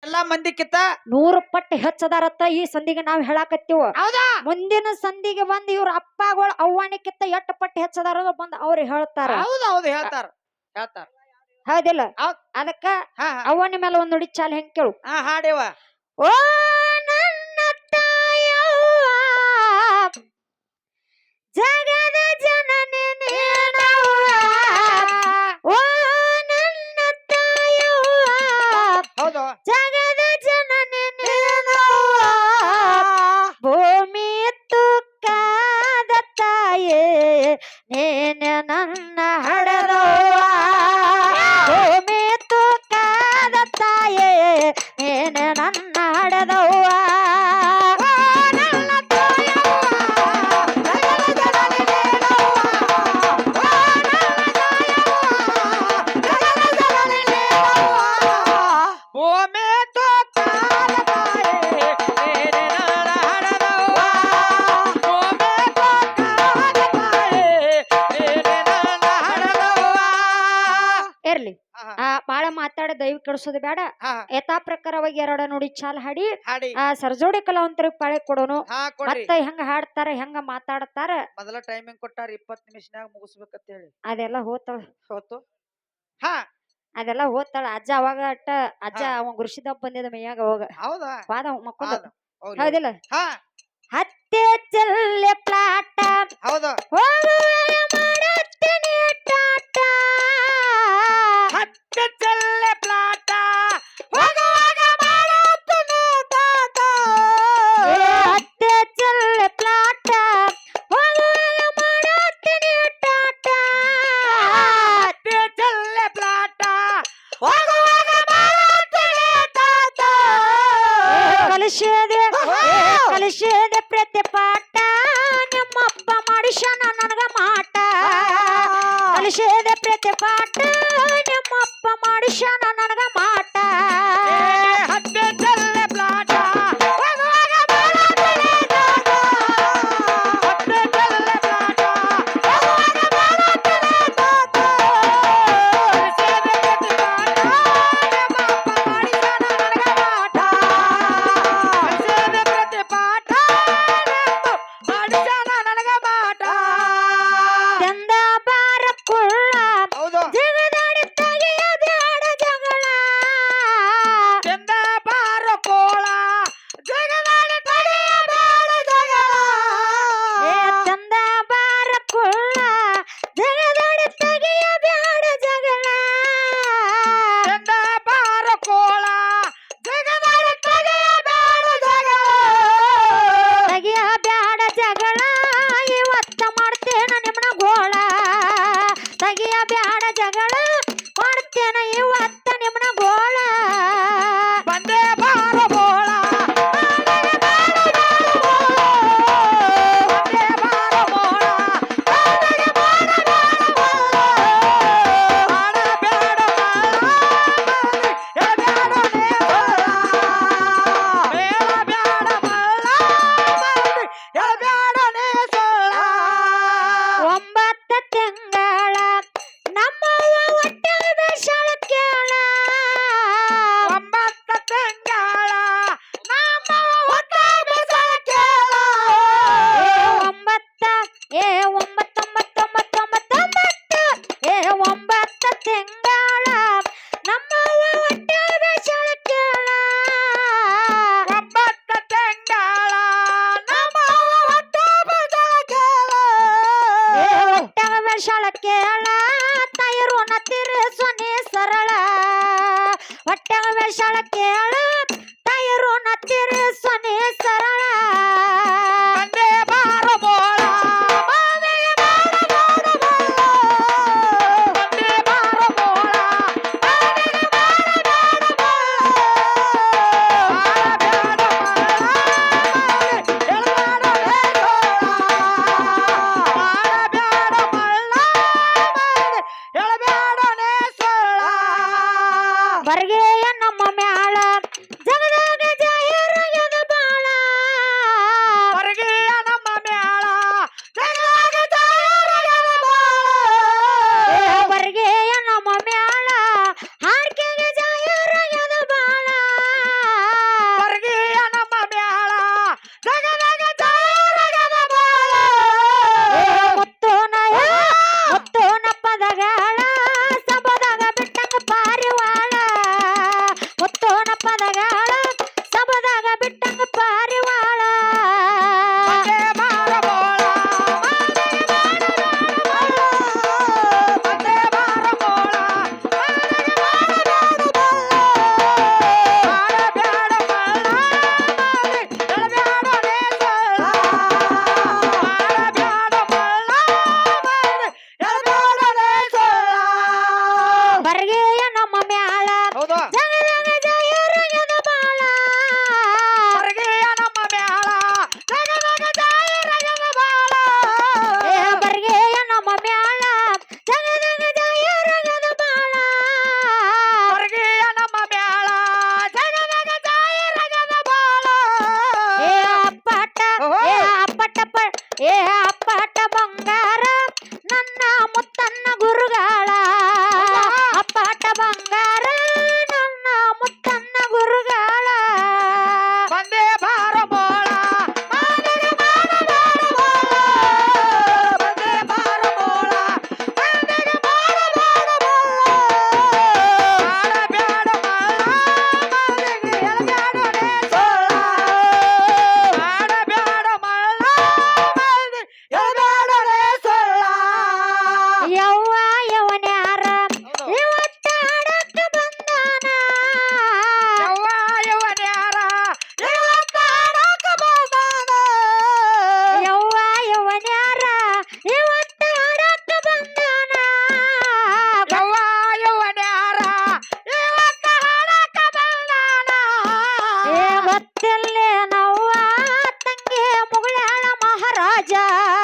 ಎಲ್ಲಾ ಮಂದಿಕ್ಕಿಂತ 100 ಪಟ್ಟು ಹೆಚ್ಚದಾರತ್ತ ಈ ಸಂಧಿಗೆ ನಾವ್ ಹೇಳಾಕತ್ತೀವ. ಹೌದಾ ಮುಂದಿನ ಸಂಧಿಗೆ ಬಂದ್ ಇವ್ರ ಅಪ್ಪಗಳು ಅವ್ವನಿಕ್ಕಿಂತ 8 ಪಟ್ಟು ಹೆಚ್ಚದಾರ ಬಂದ್ ಅವ್ರು ಹೇಳ್ತಾರ. ಹೌದೌದು ಹೇಳ್ತಾರ ಹೇಳ್ತಾರ ಹೌದಿಲ್ಲ? ಹೌದ್. ಅದಕ್ಕ ಹಾ ಅವ್ವನ ಮೇಲೆ ಒಂದ್ ನುಡಿ ಚಾಲ್ ಹೆಂಗ್ ಕೇಳು. ಹಾ ಹಾಡೇವ ಓ ನನ್ನ ತಾಯವ್ವ ಜಗದ ಜನನಿ ನೀನವ್ವ. ಓ ನನ್ನ ತಾಯವ್ವ ಹೌದು ಜಗದ ಜನನಿ ನೀನವ್ವ. ಭೂಮಿ ತುಕ್ಕಾದ ತಾಯೇ ನೀನು ನನ್ನ ಹಡದವ್ವ. ಭೂಮಿ ತುಕ್ಕಾದ ತಾಯೇ ನೀನು ನನ್ನ ಹಡದವ್ವ. ಇರ್ಲಿ ಬಾಳ ಮಾತಾಡ ದೈವ ಕೆಡಿಸೋದು ಬೇಡ. ಯಥಾ ಪ್ರಕಾರವಾಗಿ 2 ನುಡಿ ಚಾಲ್ ಹಾಡಿ ಹಾಡಿ ಸರ್ಜೋಡಿ ಕಲಾವಂತರಿಗೆ ಪಾಳೆ ಕೊಡೋನು. ಹಾ ಕೊಡ್ರಿ ಮತ್ತ ಹೆಂಗ ಹಾಡ್ತಾರ ಹೆಂಗ ಮಾತಾಡ್ತಾರ ಮೊದಲ ಟೈಮಿಂಗ್ ಕೊಟ್ಟಾರ 20 ನಿಮಿಷನಾಗ ಮುಗಿಸ್ಬೇಕಂತ ಹೇಳಿ ಅದೆಲ್ಲ ಹೋತಾಳ. ಹೋತು ಹಾ ಅದೆಲ್ಲ ಹೋತಾಳ. ಅಜ್ಜ ಅವಾಗ ಅಟ್ಟ ಅಜ್ಜ ಅವ ಗುರುಸಿದಪ್ಪ ಬಂದಿದ ಮೈಯಾಗ ಹೋಗ ಹೌದಾ ವಾದ ಮಕ್ಕೊಂದ. ಹೌದು. ಹೌದಿಲ್ಲ? ಹಾ ಹತ್ತೆ ಚೆಲ್ಲೆ ಪ್ಲಾಟ ಹೌದು ಹೋಗುವ ಮಾಡುತ್ತೇನೆ ಟಾಟ. ಹತ್ತೆ ಚೆಲ್ಲೆ ಪ್ಲಾಟ ಹೋಗುವಾಗ ಮಾಡುತ್ತೇನೆ ಟಾಟ. ಹತ್ತೆ ಚೆಲ್ಲೆ ಪ್ಲಾಟ ಹೋಗುವಾಗ ಮಾಡುತ್ತೇನೆ ಟಾಟ. ಹತ್ತೆ ಚೆಲ್ಲೆ ಪ್ಲಾಟ ಹೋಗುವಾಗ ಮಾಡುತ್ತೇನೆ ಟಾಟ. ಕಲಿಸಿದೆ ಕಲಿಸಿದೆ ಪ್ರತಿ ಪಾಠ ನಿಮ್ಮಪ್ಪ ಮಾಡಿಸ್ಯಾನ ನನಗ ಮಾಟ. ಕಲಿಸಿದೆ ಪ್ರತಿ ಪಾಠ ನಿಮ್ಮಪ್ಪ ಮಾಡಿಸ್ಯಾನ ನನಗ ಮಾಟ. ಹತ್ತೆ ಚೆಲ್ಲೆ ಪ್ಲಾಟ ಹೋಗುವಾಗ ಮಾಡುತ್ತೇನೆ ಟಾಟ. ಹತ್ತೆ ಚೆಲ್ಲೆ ಪ್ಲಾಟ ಹೋಗುವಾಗ ಮಾಡುತ್ತೇನೆ ಟಾಟ. ಕಲಿಸಿದೆ ಪ್ರತಿ ಪಾಠ ನಿಮ್ಮಪ್ಪ ಮಾಡಿಸ್ಯಾನ ನನಗ ಮಾಟ. ಕಲಿಸಿದೆ ಪ್ರತಿ ಪಾಠ ನಿಮ್ಮಪ್ಪ ಮಾಡಿಸ್ಯಾನ ನನಗ ಮಾಟ. ಚಂದ ಬಾರ ಕುಳ್ಳ ಹೌದು ಜಗದಾಡಿ ತೆಗೆಯ ಬ್ಯಾಡ ಜಗಳ. ಚಂದ ಬಾರೋ ಕೋಳ ಜಗದಾಡಿ ತೆಗೆಯಬೇಡ ಜಗಳ. ಏ ಚಂದ ಬಾರ ಕುಳ್ಳ ಜಗದಾಡಿ ತೆಗೆಯ ಬ್ಯಾಡ ಜಗಳ. ಚಂದ ಬಾರೋ ಕೋಳ ಜಗದಾಡಿ ತೆಗೆಯಬೇಡ ಜಗಳ. ತೆಗೆಯ ಬ್ಯಾಡ ಜಗಳ ಇವತ್ತ ಮಾಡ್ತೇನ ನಿಮ್ಮನ ಗೋಳ. ತೆಗೆಯ ಬ್ಯಾಡ ಜಗಳ ಮಾಡ್ತೇನ ಇವತ್ತ ನಿಮ್ಮನ ಗೋಳ. ಬಂದೆ ಬಾರೋ ಬೋಳ ಬಂದೆ ಬಾರೋ ಬೋಳ ಬಂದೆ ಬಾರೋ ಬೋಳ. ಆಡಬೇಡ ಎಬ್ಯಾಡನೆ ಬೇಡ ಮಲ್ಲ ಎಬ್ಯಾಡನೆ ಸೊಳ್ಳ. 9 ತಿಂಗಳ ನಮ್ಮವ್ವ ಹೊಟ್ಟೆಗ ಬೆಸಳ ಕೇಳ. 9 ತಿಂಗಳ ನಮ್ಮ ಹೊಟ್ಟೆ ಬೆಸಳ ಕೇಳ. 9 ಏ 9 ತಿಂಗಳ ನಮ್ಮವ್ವ ಹೊಟ್ಟೆಗ ಬೆಸಳ ಕೇಳ. 9 ತಿಂಗಳ ನಮ್ಮ ಹೊಟ್ಟೆ ಬೆಸಳ ಕೇಳ. ಹೊಟ್ಟೆಗ ಬೆಸಳ ಕೇಳ ತೈರುನ ತಿರ್ಸೊನೆ ಸರಳ. ಹೊಟ್ಟೆಗ ಬೆಸಳ ಕೇಳ ತೈರುನ ತಿರ್ಸೊನೆ ಸರಳ. ಬಂದೆ ಬಾರೋ ಬೋಳ ಬಂದೆ ಬಾರೋ ಬೋಳ ಬಂದೆ ಬಾರೋ ಬೋಳ ಬಂದೆ ಬಾರೋ ಬೋಳ. ಆಡಬೇಡ ಮಲ್ಲ ಎಳಬಾಡನೆ ಸೊಳ್ಳ. ಆಡಬೇಡ ಮಲ್ಲ ಎಳಬಾಡನೆ ಸೊಳ್ಳ. ಬರ್ಗೆಯ ನಮ್ಮ ಮ್ಯಾಳ ಜಗದಾಗ ಜಾಯರಾಗ್ಯದ ಬಾಳ. ಮನುಷ್ಯ